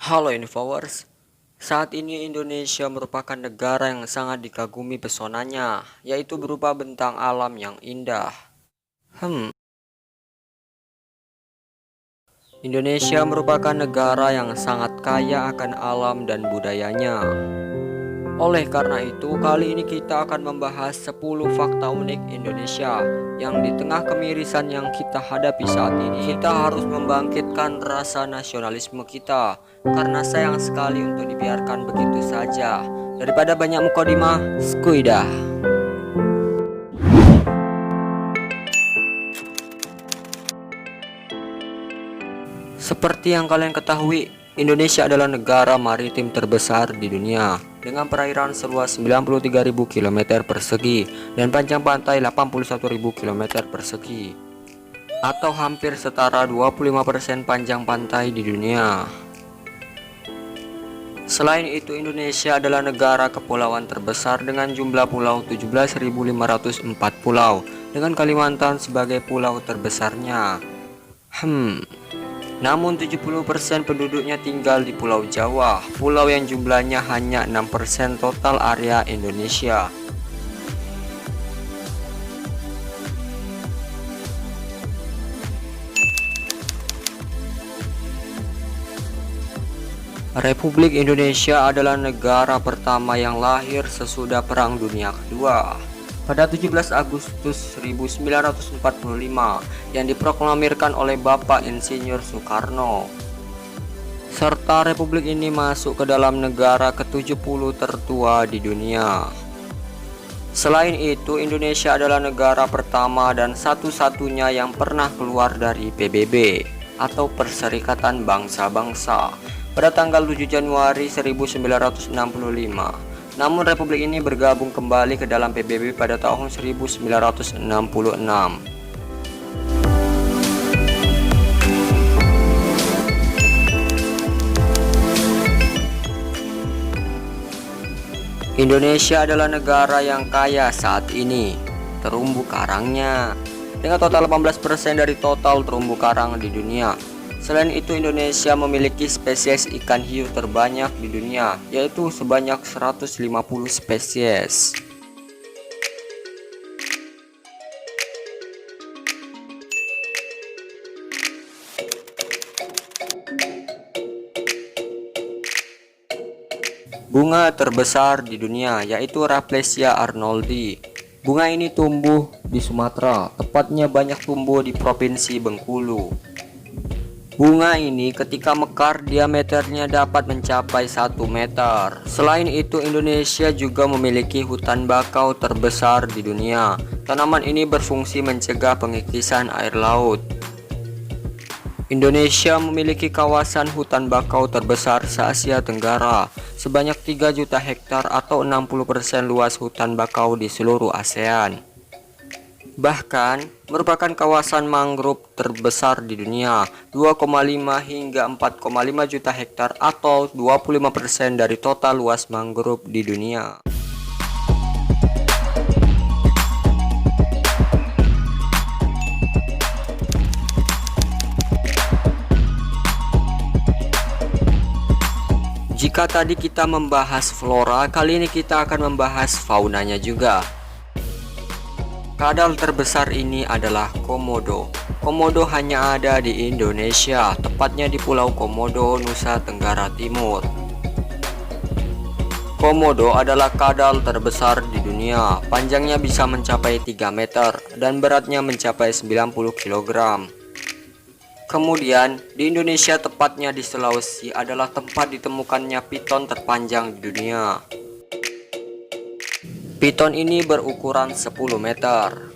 Halo Infowars, saat ini Indonesia merupakan negara yang sangat dikagumi pesonanya, yaitu berupa bentang alam yang indah. Indonesia merupakan negara yang sangat kaya akan alam dan budayanya. Oleh karena itu, kali ini kita akan membahas 10 fakta unik Indonesia yang di tengah kemirisan yang kita hadapi saat ini, kita harus membangkitkan rasa nasionalisme kita karena sayang sekali untuk dibiarkan begitu saja. Daripada banyak mukadimah, skuidah. Seperti yang kalian ketahui, Indonesia adalah negara maritim terbesar di dunia dengan perairan seluas 93.000 km persegi dan panjang pantai 81.000 km persegi, atau hampir setara 25% panjang pantai di dunia. Selain itu, Indonesia adalah negara kepulauan terbesar dengan jumlah pulau 17.504 pulau, dengan Kalimantan sebagai pulau terbesarnya. Namun 70% penduduknya tinggal di Pulau Jawa, pulau yang jumlahnya hanya 6% total area Indonesia. Republik Indonesia adalah negara pertama yang lahir sesudah Perang Dunia Kedua. Pada 17 Agustus 1945 yang diproklamirkan oleh Bapak Insinyur Soekarno, serta republik ini masuk ke dalam negara ke-70 tertua di dunia. Selain itu, Indonesia adalah negara pertama dan satu-satunya yang pernah keluar dari PBB atau Perserikatan Bangsa-Bangsa pada tanggal 7 Januari 1965. Namun republik ini bergabung kembali ke dalam PBB pada tahun 1966. Indonesia adalah negara yang kaya saat ini terumbu karangnya, dengan total 18% dari total terumbu karang di dunia. Selain itu, Indonesia memiliki spesies ikan hiu terbanyak di dunia, yaitu sebanyak 150 spesies. Bunga terbesar di dunia yaitu Rafflesia arnoldi. Bunga ini tumbuh di Sumatera, tepatnya banyak tumbuh di Provinsi Bengkulu. Bunga ini ketika mekar diameternya dapat mencapai 1 meter. Selain itu, Indonesia juga memiliki hutan bakau terbesar di dunia. Tanaman ini berfungsi mencegah pengikisan air laut. Indonesia memiliki kawasan hutan bakau terbesar se-Asia Tenggara, sebanyak 3 juta hektar atau 60% luas hutan bakau di seluruh ASEAN. Bahkan merupakan kawasan mangrove terbesar di dunia, 2,5 hingga 4,5 juta hektar atau 25% dari total luas mangrove di dunia. Jika tadi kita membahas flora, kali ini kita akan membahas faunanya juga. Kadal terbesar ini adalah komodo. Komodo hanya ada di Indonesia, tepatnya di Pulau Komodo, Nusa Tenggara Timur. Komodo adalah kadal terbesar di dunia. Panjangnya bisa mencapai 3 meter dan beratnya mencapai 90 kg. Kemudian, di Indonesia, tepatnya di Sulawesi, adalah tempat ditemukannya piton terpanjang di dunia. Piton ini berukuran 10 meter.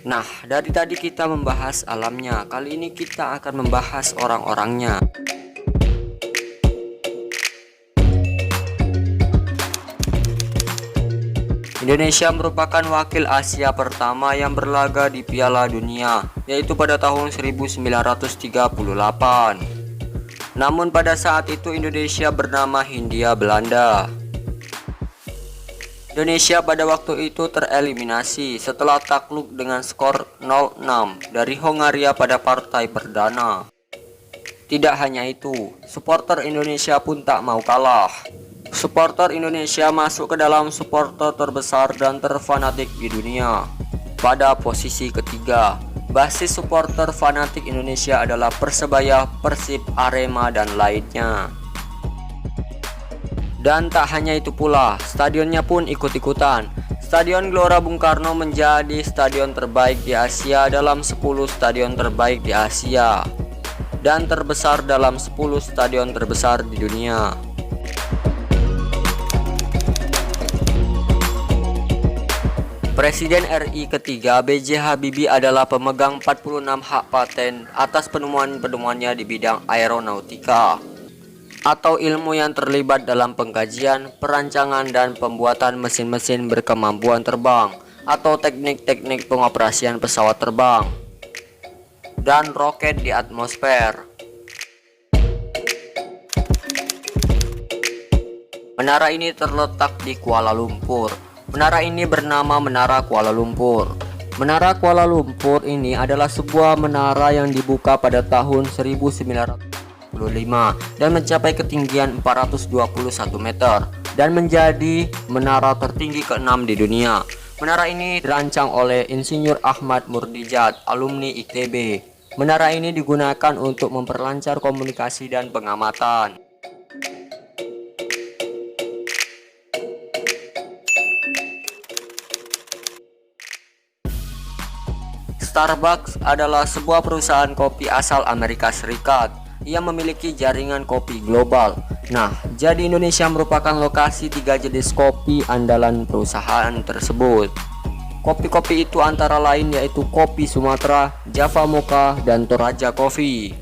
Nah, dari tadi kita membahas alamnya, kali ini kita akan membahas orang-orangnya. Indonesia merupakan wakil Asia pertama yang berlaga di Piala Dunia, yaitu pada tahun 1938. Namun pada saat itu Indonesia bernama Hindia Belanda. Indonesia pada waktu itu tereliminasi setelah takluk dengan skor 0-6 dari Hongaria pada partai perdana. Tidak hanya itu, supporter Indonesia pun tak mau kalah. Supporter Indonesia masuk ke dalam supporter terbesar dan terfanatik di dunia. Pada posisi ketiga, basis supporter fanatik Indonesia adalah Persebaya, Persib, Arema, dan lainnya. Dan tak hanya itu pula, stadionnya pun ikut-ikutan. Stadion Gelora Bung Karno menjadi stadion terbaik di Asia dalam 10 stadion terbaik di Asia dan terbesar dalam 10 stadion terbesar di dunia. Presiden RI ketiga B.J. Habibie adalah pemegang 46 hak paten atas penemuan-penemuannya di bidang aeronautika atau ilmu yang terlibat dalam pengkajian, perancangan, dan pembuatan mesin-mesin berkemampuan terbang atau teknik-teknik pengoperasian pesawat terbang dan roket di atmosfer. Menara ini terletak di Kuala Lumpur. Menara ini bernama Menara Kuala Lumpur. Menara Kuala Lumpur ini adalah sebuah menara yang dibuka pada tahun 1945 dan mencapai ketinggian 421 meter dan menjadi menara tertinggi ke-6 di dunia. Menara ini dirancang oleh Insinyur Ahmad Murdijat, alumni ITB. Menara ini digunakan untuk memperlancar komunikasi dan pengamatan. Starbucks adalah sebuah perusahaan kopi asal Amerika Serikat yang memiliki jaringan kopi global. Nah, jadi Indonesia merupakan lokasi 3 jenis kopi andalan perusahaan tersebut. Kopi-kopi itu antara lain yaitu kopi Sumatera, Java Mocha, dan Toraja Coffee.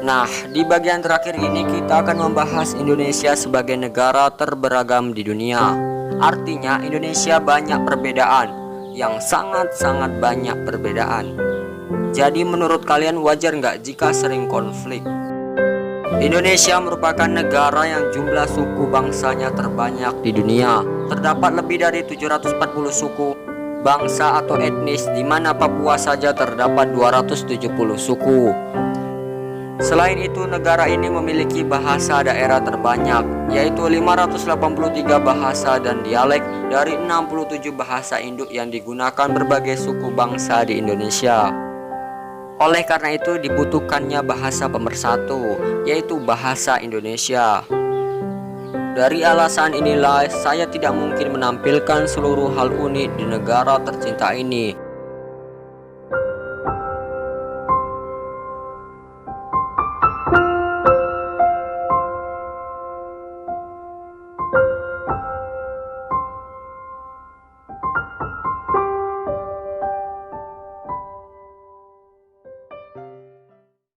Nah, di bagian terakhir ini kita akan membahas Indonesia sebagai negara terberagam di dunia. Artinya Indonesia banyak perbedaan, yang sangat-sangat banyak perbedaan. Jadi menurut kalian wajar nggak jika sering konflik? Indonesia merupakan negara yang jumlah suku bangsanya terbanyak di dunia. Terdapat lebih dari 740 suku bangsa atau etnis, di mana Papua saja terdapat 270 suku. Selain itu, negara ini memiliki bahasa daerah terbanyak, yaitu 583 bahasa dan dialek dari 67 bahasa induk yang digunakan berbagai suku bangsa di Indonesia. Oleh karena itu, dibutuhkannya bahasa pemersatu, yaitu bahasa Indonesia. Dari alasan inilah, saya tidak mungkin menampilkan seluruh hal unik di negara tercinta ini.